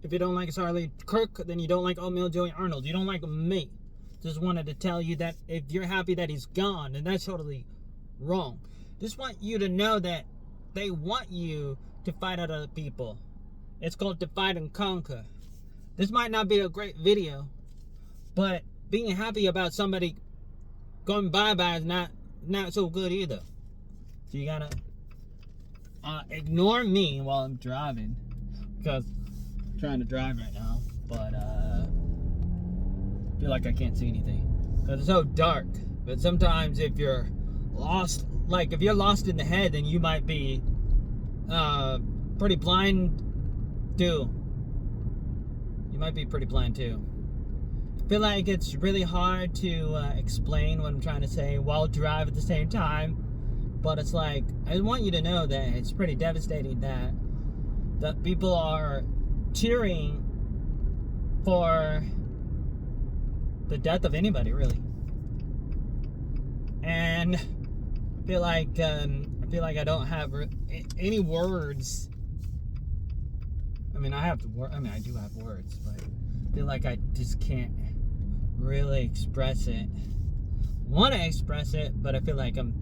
If you don't like Charlie Kirk, then you don't like Oatmeal Joey Arnold. You don't like me. Just wanted to tell you that if you're happy that he's gone, then that's totally wrong. Just want you to know that they want you to fight other people. It's called divide and conquer. This might not be a great video, but being happy about somebody going bye-bye is not so good either. So you gotta ignore me while I'm driving, because I'm trying to drive right now, but I feel like I can't see anything because it's so dark. But sometimes if you're lost, like if you're lost in the head, then you might be pretty blind too. You might be pretty blind too. I feel like it's really hard to explain what I'm trying to say while drive at the same time. But it's like, I want you to know that it's pretty devastating that people are cheering for the death of anybody, really. And I feel like I don't have any words. I mean, I do have words, but I feel like I just can't really express it. Want to express it, but I feel like I'm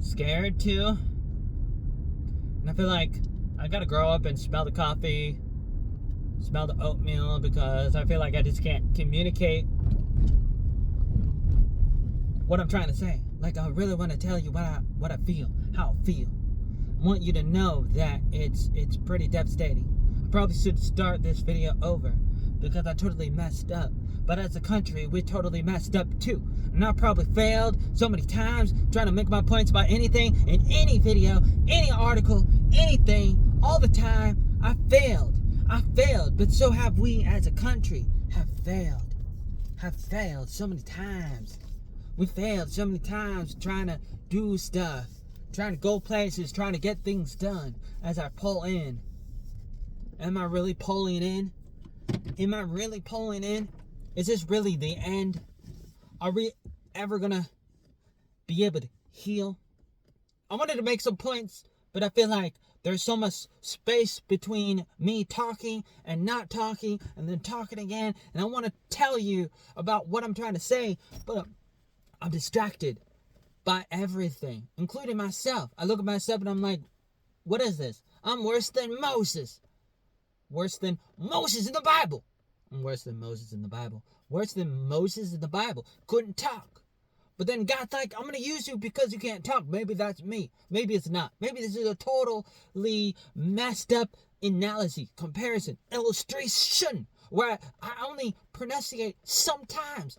scared to. And I feel like I gotta grow up and smell the coffee, smell the oatmeal, because I feel like I just can't communicate what I'm trying to say. Like, I really want to tell you what I feel, how I feel. I want you to know that it's pretty devastating. I probably should start this video over because I totally messed up. But as a country, we totally messed up too. And I probably failed so many times trying to make my points about anything in any video, any article, anything, all the time. I failed, but so have we as a country have failed so many times. We failed so many times trying to do stuff, trying to go places, trying to get things done. As I pull in, am I really pulling in? Am I really pulling in? Is this really the end? Are we ever gonna be able to heal? I wanted to make some points, but I feel like there's so much space between me talking and not talking and then talking again. And I want to tell you about what I'm trying to say, but I'm distracted by everything, including myself. I look at myself and I'm like, what is this? I'm worse than Moses. Worse than Moses in the Bible. I'm worse than Moses in the Bible. Worse than Moses in the Bible. Couldn't talk. But then God's like, I'm going to use you because you can't talk. Maybe that's me. Maybe it's not. Maybe this is a totally messed up analogy, comparison, illustration, where I only pronunciate sometimes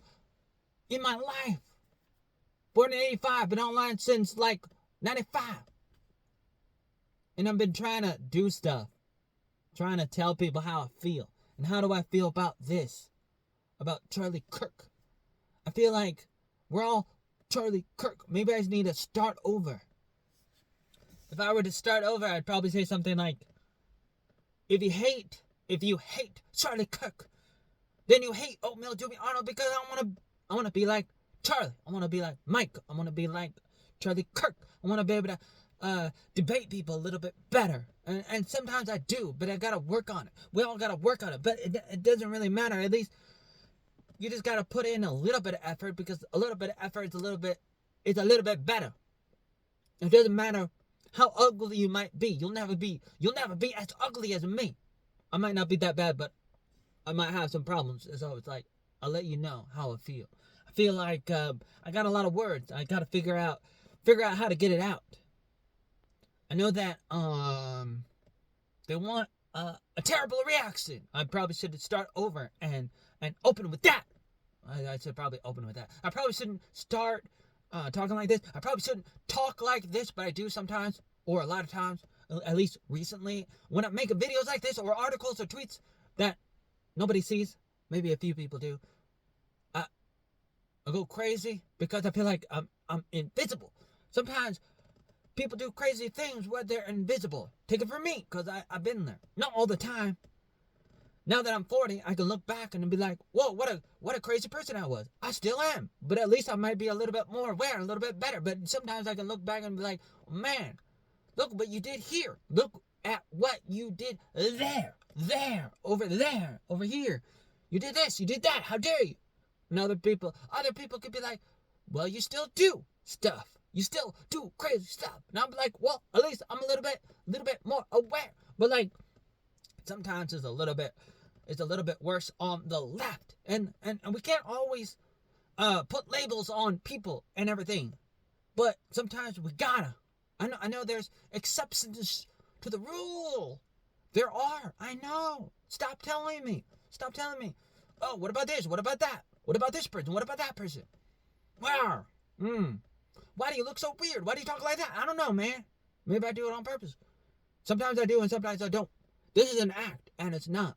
in my life. Born in 85, been online since like 95. And I've been trying to do stuff. Trying to tell people how I feel. And how do I feel about this? About Charlie Kirk. I feel like we're all Charlie Kirk. Maybe I just need to start over. If I were to start over, I'd probably say something like, if you hate Charlie Kirk, then you hate Oatmeal Joey Arnold, because I want to be like Charlie. I want to be like Mike. I want to be like Charlie Kirk. I want to be able to debate people a little bit better. And sometimes I do, but I got to work on it. We all got to work on it, but it doesn't really matter. At least you just got to put in a little bit of effort, because a little bit of effort is a little bit better. It doesn't matter how ugly you might be. You'll never be as ugly as me. I might not be that bad, but I might have some problems. So it's like, I'll let you know how I feel. I feel like I got a lot of words. I got to figure out how to get it out. I know that they want a terrible reaction. I probably should start over and open with that. I should probably open with that. I probably shouldn't start talking like this. I probably shouldn't talk like this, but I do sometimes, or a lot of times, at least recently, when I'm making videos like this, or articles or tweets that nobody sees. Maybe a few people do. I go crazy because I feel like I'm invisible. Sometimes people do crazy things where they're invisible. Take it from me, because I've been there. Not all the time. Now that I'm 40, I can look back and be like, whoa, what a crazy person I was. I still am. But at least I might be a little bit more aware, a little bit better. But sometimes I can look back and be like, man, look what you did here. Look at what you did there. there, over there, over here. You did this, you did that, how dare you? And other people could be like, well, you still do stuff. You still do crazy stuff. And I'm like, well, at least I'm a little bit more aware. But like, sometimes it's a little bit worse on the left. And we can't always put labels on people and everything. But sometimes we gotta. I know there's exceptions to the rule. There are. I know. Stop telling me. Oh, what about this? What about that? What about this person? What about that person? Where? Why do you look so weird? Why do you talk like that? I don't know, man. Maybe I do it on purpose. Sometimes I do and sometimes I don't. This is an act, and it's not.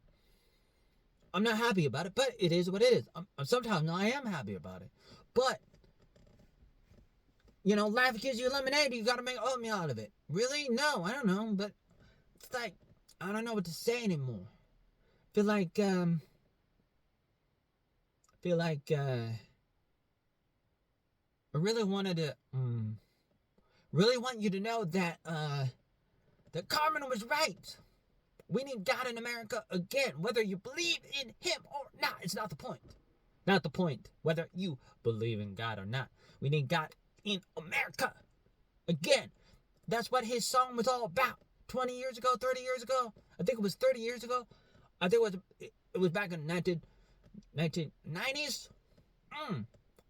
I'm not happy about it, but it is what it is. Sometimes I am happy about it. But, you know, life gives you lemonade. You got to make oatmeal out of it. Really? No, I don't know. But it's like, I don't know what to say anymore. I feel like I really wanted to, really want you to know that, that Carmen was right. We need God in America again, whether you believe in him or not. It's not the point. Not the point, whether you believe in God or not. We need God in America again. That's what his song was all about. 20 years ago, 30 years ago. I think it was 30 years ago. I think it was back in 1990s.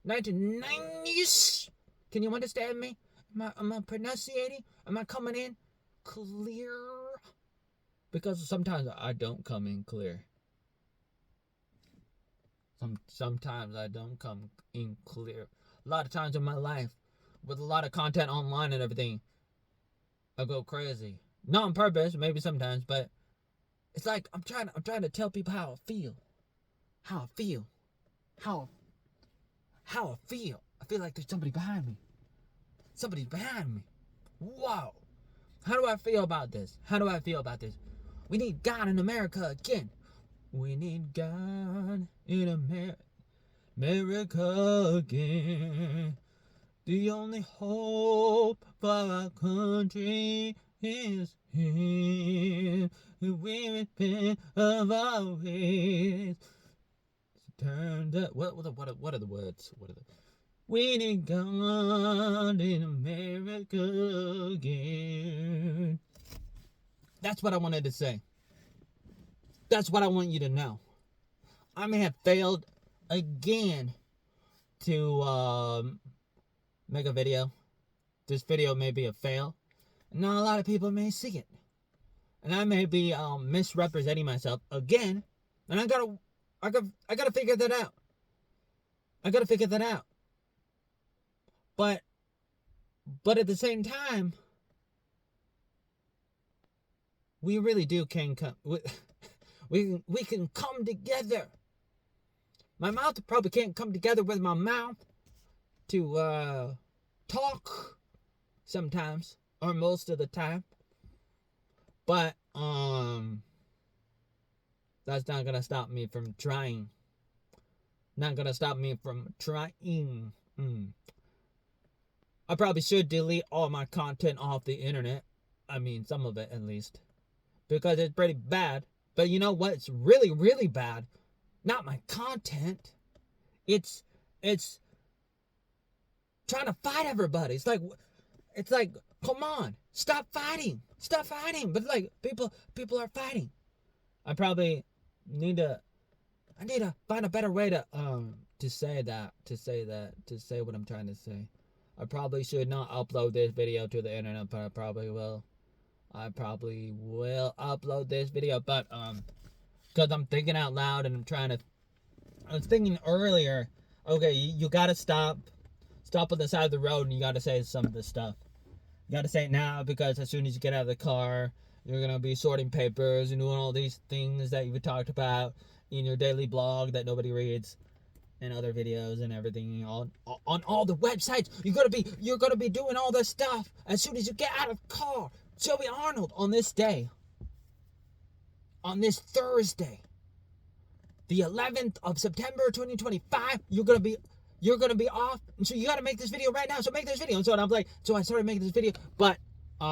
1990s. Can you understand me? Am I pronunciating? Am I coming in clear? Because sometimes I don't come in clear. Sometimes I don't come in clear. A lot of times in my life, with a lot of content online and everything, I go crazy. Not on purpose, maybe sometimes, but it's like I'm trying to tell people how I feel. I feel like there's somebody behind me. Somebody's behind me. Wow. How do I feel about this? We need God in America again. We need God in America again. The only hope for our country is here. We repent of our ways. Turned up. What are the words? We need God in America again. That's what I wanted to say. That's what I want you to know. I may have failed again to make a video. This video may be a fail. Not a lot of people may see it. And I may be misrepresenting myself again. And I gotta figure that out. But at the same time, we really can come. We can come together. My mouth probably can't come together with my mouth to talk sometimes, or most of the time. But that's not gonna stop me from trying. I probably should delete all my content off the internet. I mean, some of it at least. Because it's pretty bad. But you know what? It's really, really bad. Not my content. It's trying to fight everybody. It's like, come on, stop fighting. But like, people are fighting. I probably need to find a better way to say what I'm trying to say. I probably should not upload this video to the internet, but I probably will upload this video, but because I'm thinking out loud and I was thinking earlier, okay, you gotta stop on the side of the road and you gotta say some of this stuff. You gotta say it now, because as soon as you get out of the car, you're gonna be sorting papers and doing all these things that you talked about in your daily blog that nobody reads, and other videos and everything on all the websites. You're gonna be doing all this stuff as soon as you get out of the car. Joey Arnold, on this day, on this Thursday, the 11th of September 2025, you're gonna be off, and so you gotta make this video right now. So make this video. And so I'm like, so I started making this video, but